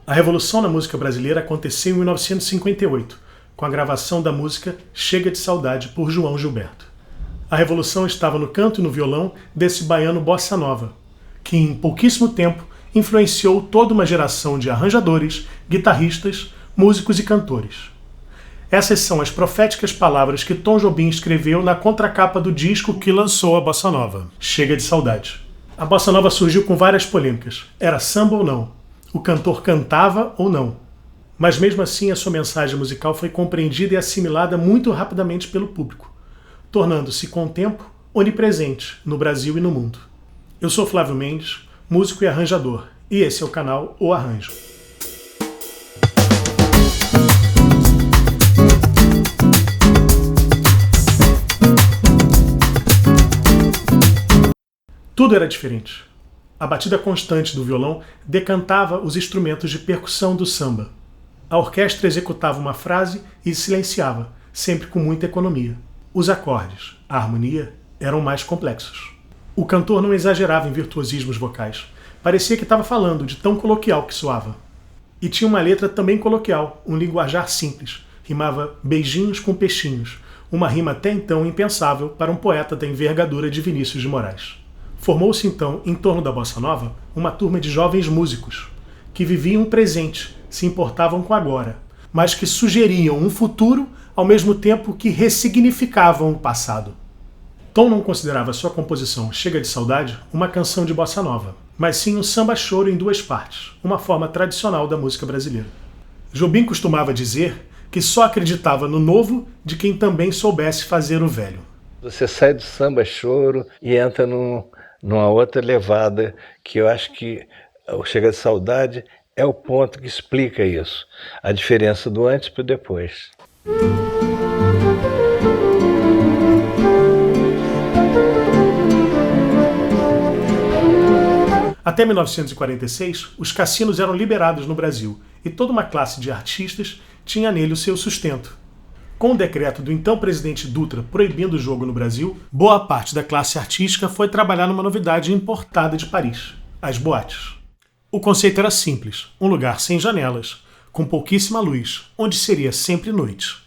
A revolução na música brasileira aconteceu em 1958, com a gravação da música Chega de Saudade por João Gilberto. A revolução estava no canto e no violão desse baiano bossa nova, que em pouquíssimo tempo influenciou toda uma geração de arranjadores, guitarristas, músicos e cantores. Essas são as proféticas palavras que Tom Jobim escreveu na contracapa do disco que lançou a bossa nova, Chega de Saudade. A bossa nova surgiu com várias polêmicas. Era samba ou não? O cantor cantava ou não? Mas mesmo assim a sua mensagem musical foi compreendida e assimilada muito rapidamente pelo público, tornando-se com o tempo onipresente no Brasil e no mundo. Eu sou Flávio Mendes, músico e arranjador, e esse é o canal O Arranjo. Tudo era diferente. A batida constante do violão decantava os instrumentos de percussão do samba. A orquestra executava uma frase e silenciava, sempre com muita economia. Os acordes, a harmonia, eram mais complexos. O cantor não exagerava em virtuosismos vocais. Parecia que estava falando de tão coloquial que soava. E tinha uma letra também coloquial, um linguajar simples. Rimava beijinhos com peixinhos, uma rima até então impensável para um poeta da envergadura de Vinícius de Moraes. Formou-se então, em torno da bossa nova, uma turma de jovens músicos, que viviam o presente, se importavam com o agora, mas que sugeriam um futuro ao mesmo tempo que ressignificavam o passado. Tom não considerava sua composição Chega de Saudade uma canção de bossa nova, mas sim um samba-choro em duas partes, uma forma tradicional da música brasileira. Jobim costumava dizer que só acreditava no novo de quem também soubesse fazer o velho. Você sai do samba-choro e entra numa outra levada, que eu acho que o Chega de Saudade é o ponto que explica isso, a diferença do antes para o depois. Até 1946, os cassinos eram liberados no Brasil e toda uma classe de artistas tinha nele o seu sustento. Com o decreto do então presidente Dutra proibindo o jogo no Brasil, boa parte da classe artística foi trabalhar numa novidade importada de Paris, as boates. O conceito era simples, um lugar sem janelas, com pouquíssima luz, onde seria sempre noite.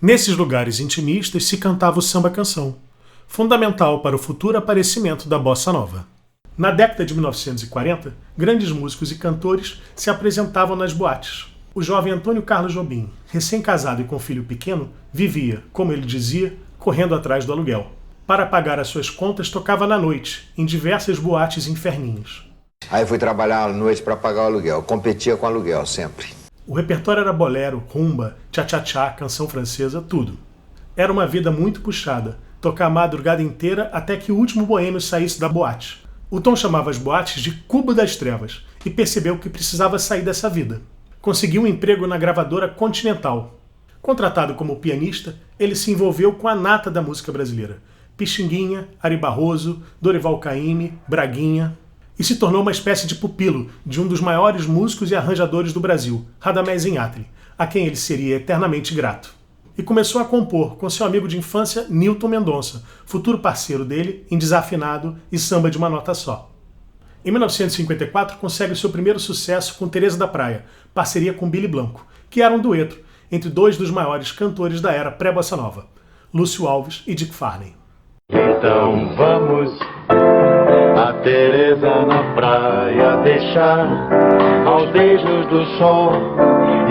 Nesses lugares intimistas se cantava o samba-canção, fundamental para o futuro aparecimento da bossa nova. Na década de 1940, grandes músicos e cantores se apresentavam nas boates. O jovem Antônio Carlos Jobim, recém-casado e com filho pequeno, vivia, como ele dizia, correndo atrás do aluguel. Para pagar as suas contas, tocava na noite, em diversas boates inferninhas. Aí fui trabalhar à noite para pagar o aluguel, competia com o aluguel sempre. O repertório era bolero, rumba, tchá-tchá-tchá, canção francesa, tudo. Era uma vida muito puxada, tocar a madrugada inteira até que o último boêmio saísse da boate. O Tom chamava as boates de Cubo das Trevas e percebeu que precisava sair dessa vida. Conseguiu um emprego na gravadora Continental. Contratado como pianista, ele se envolveu com a nata da música brasileira. Pixinguinha, Ari Barroso, Dorival Caymmi, Braguinha, e se tornou uma espécie de pupilo de um dos maiores músicos e arranjadores do Brasil, Radamés Inhatli, a quem ele seria eternamente grato. E começou a compor com seu amigo de infância Nilton Mendonça, futuro parceiro dele em Desafinado e Samba de uma Nota Só. Em 1954, consegue seu primeiro sucesso com Teresa da Praia, parceria com Billy Blanco, que era um dueto entre dois dos maiores cantores da era pré-bossa nova, Lúcio Alves e Dick Farney. Então vamos a Teresa na praia deixar aos beijos do sol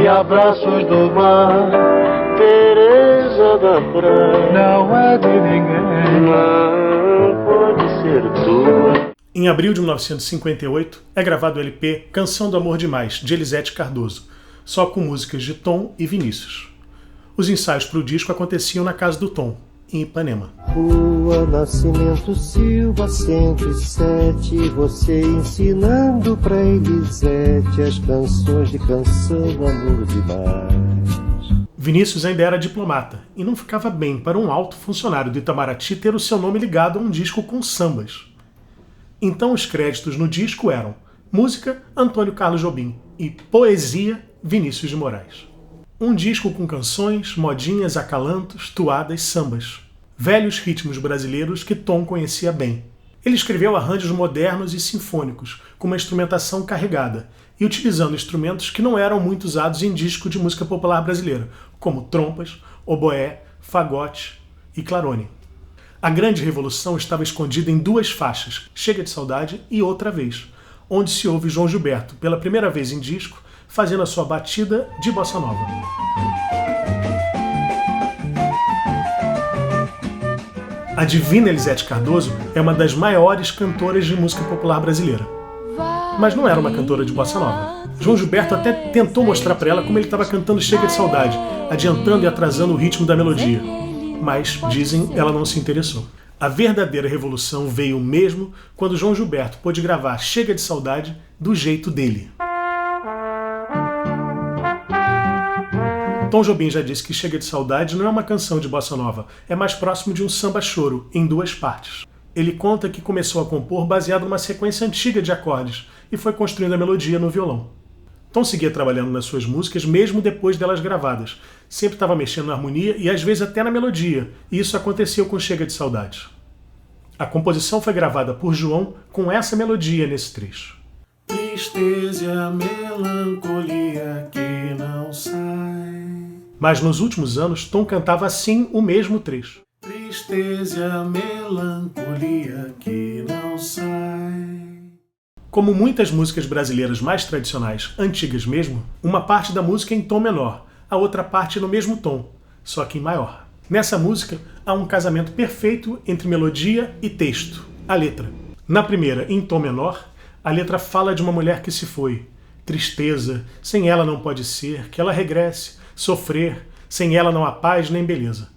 e abraços do mar. Teresa da praia não é de ninguém, não pode ser tua. Em abril de 1958, é gravado o LP Canção do Amor Demais, de Elisete Cardoso, só com músicas de Tom e Vinícius. Os ensaios para o disco aconteciam na casa do Tom, em Ipanema. Rua Nascimento Silva 107, você ensinando pra Elisete as canções de Canção do Amor Demais. Vinícius ainda era diplomata e não ficava bem para um alto funcionário do Itamaraty ter o seu nome ligado a um disco com sambas. Então os créditos no disco eram música Antônio Carlos Jobim e poesia Vinícius de Moraes. Um disco com canções, modinhas, acalantos, toadas, sambas. Velhos ritmos brasileiros que Tom conhecia bem. Ele escreveu arranjos modernos e sinfônicos, com uma instrumentação carregada, e utilizando instrumentos que não eram muito usados em disco de música popular brasileira, como trompas, oboé, fagote e clarone. A grande revolução estava escondida em duas faixas, Chega de Saudade e Outra Vez, onde se ouve João Gilberto, pela primeira vez em disco, fazendo a sua batida de bossa nova. A divina Elisete Cardoso é uma das maiores cantoras de música popular brasileira. Mas não era uma cantora de bossa nova. João Gilberto até tentou mostrar para ela como ele estava cantando Chega de Saudade, adiantando e atrasando o ritmo da melodia. Mas, dizem, ela não se interessou. A verdadeira revolução veio mesmo quando João Gilberto pôde gravar Chega de Saudade do jeito dele. Tom Jobim já disse que Chega de Saudade não é uma canção de bossa nova, é mais próximo de um samba-choro, em duas partes. Ele conta que começou a compor baseado numa sequência antiga de acordes e foi construindo a melodia no violão. Tom seguia trabalhando nas suas músicas mesmo depois delas gravadas. Sempre estava mexendo na harmonia e às vezes até na melodia, e isso aconteceu com Chega de Saudade. A composição foi gravada por João com essa melodia nesse trecho. Tristeza e a melancolia que não sai. Mas nos últimos anos, Tom cantava assim o mesmo trecho. Tristeza e a melancolia que não sai. Como muitas músicas brasileiras mais tradicionais, antigas mesmo, uma parte da música é em tom menor, a outra parte no mesmo tom, só que em maior. Nessa música, há um casamento perfeito entre melodia e texto, a letra. Na primeira, em tom menor, a letra fala de uma mulher que se foi. Tristeza, sem ela não pode ser, que ela regresse, sofrer, sem ela não há paz nem beleza.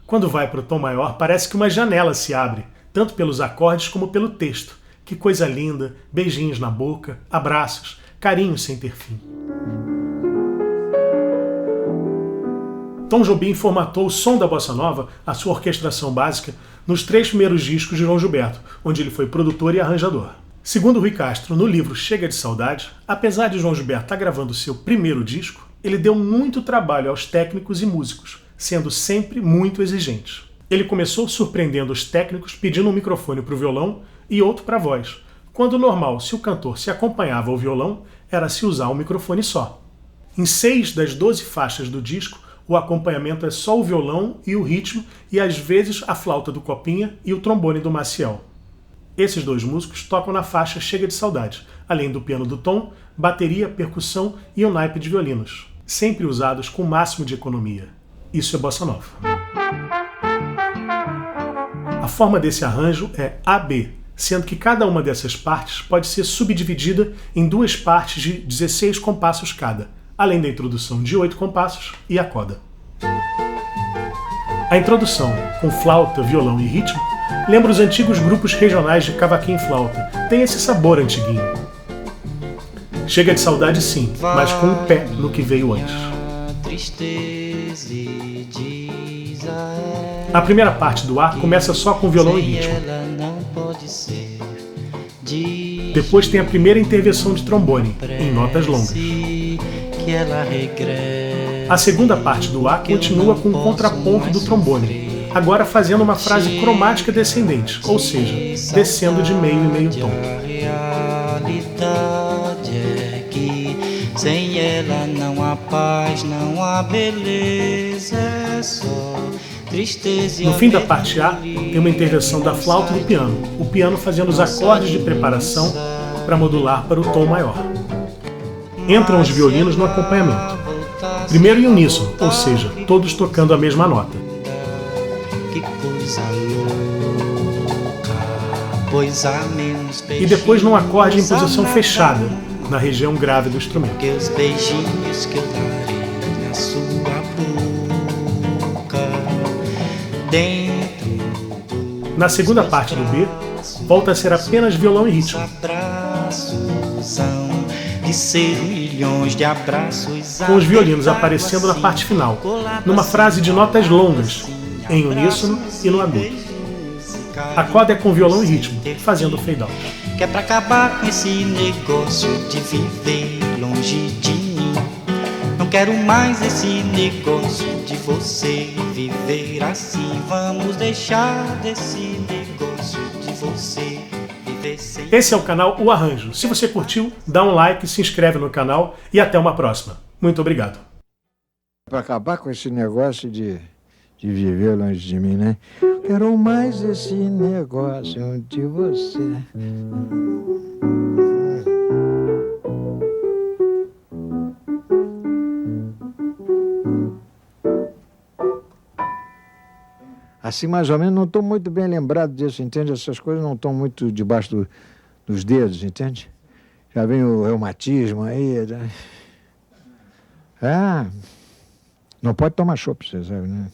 Quando vai para o tom maior, parece que uma janela se abre, tanto pelos acordes como pelo texto. Que coisa linda, beijinhos na boca, abraços, carinhos sem ter fim. Tom Jobim formatou o som da bossa nova, a sua orquestração básica, nos 3 primeiros discos de João Gilberto, onde ele foi produtor e arranjador. Segundo Rui Castro, no livro Chega de Saudade, apesar de João Gilberto estar gravando seu primeiro disco, ele deu muito trabalho aos técnicos e músicos, sendo sempre muito exigente. Ele começou surpreendendo os técnicos pedindo um microfone para o violão e outro para a voz, quando normal, se o cantor se acompanhava ao violão, era se usar um microfone só. Em 6 das 12 faixas do disco, o acompanhamento é só o violão e o ritmo e às vezes a flauta do Copinha e o trombone do Maciel. Esses 2 músicos tocam na faixa Chega de Saudade, além do piano do Tom, bateria, percussão e um naipe de violinos, sempre usados com o máximo de economia. Isso é bossa nova. A forma desse arranjo é AB, sendo que cada uma dessas partes pode ser subdividida em 2 partes de 16 compassos cada, além da introdução de 8 compassos e a coda. A introdução, com flauta, violão e ritmo, lembra os antigos grupos regionais de cavaquinho e flauta, tem esse sabor antiguinho. Chega de Saudade sim, mas com um pé no que veio antes. A primeira parte do ar começa só com violão e ritmo. Depois tem a primeira intervenção de trombone, em notas longas. A segunda parte do ar continua com o contraponto do trombone, agora fazendo uma frase cromática descendente, ou seja, descendo de meio em meio tom. Sem ela não há paz, não há beleza, é só tristeza. No fim da parte A, tem uma intervenção da flauta e do piano, o piano fazendo os acordes de preparação para modular para o tom maior. Entram os violinos no acompanhamento, primeiro em uníssono, ou seja, todos tocando a mesma nota. Que coisa louca, pois há menos E depois num acorde em posição fechada, na região grave do instrumento. que os beijinhos que eu darei na sua boca, dentro Na segunda parte do B, volta a ser apenas violão e ritmo. abraços são de ser milhões de abraços, Com os violinos aparecendo na parte final, numa frase de notas longas, em uníssono e no agudo. A coda é com violão e ritmo, fazendo o fade out. que é pra acabar com esse negócio de viver longe de mim. Não quero mais esse negócio de você viver assim. Vamos deixar desse negócio de você viver sem Esse é o canal O Arranjo. Se você curtiu, dá um like, se inscreve no canal e até uma próxima. Muito obrigado. Para acabar com esse negócio de viver longe de mim, né? Quero mais esse negócio de você. Assim, mais ou menos, não estou muito bem lembrado disso, entende? Essas coisas não estão muito debaixo dos dedos, entende? Já vem o reumatismo aí. Não pode tomar chopp, você sabe, né?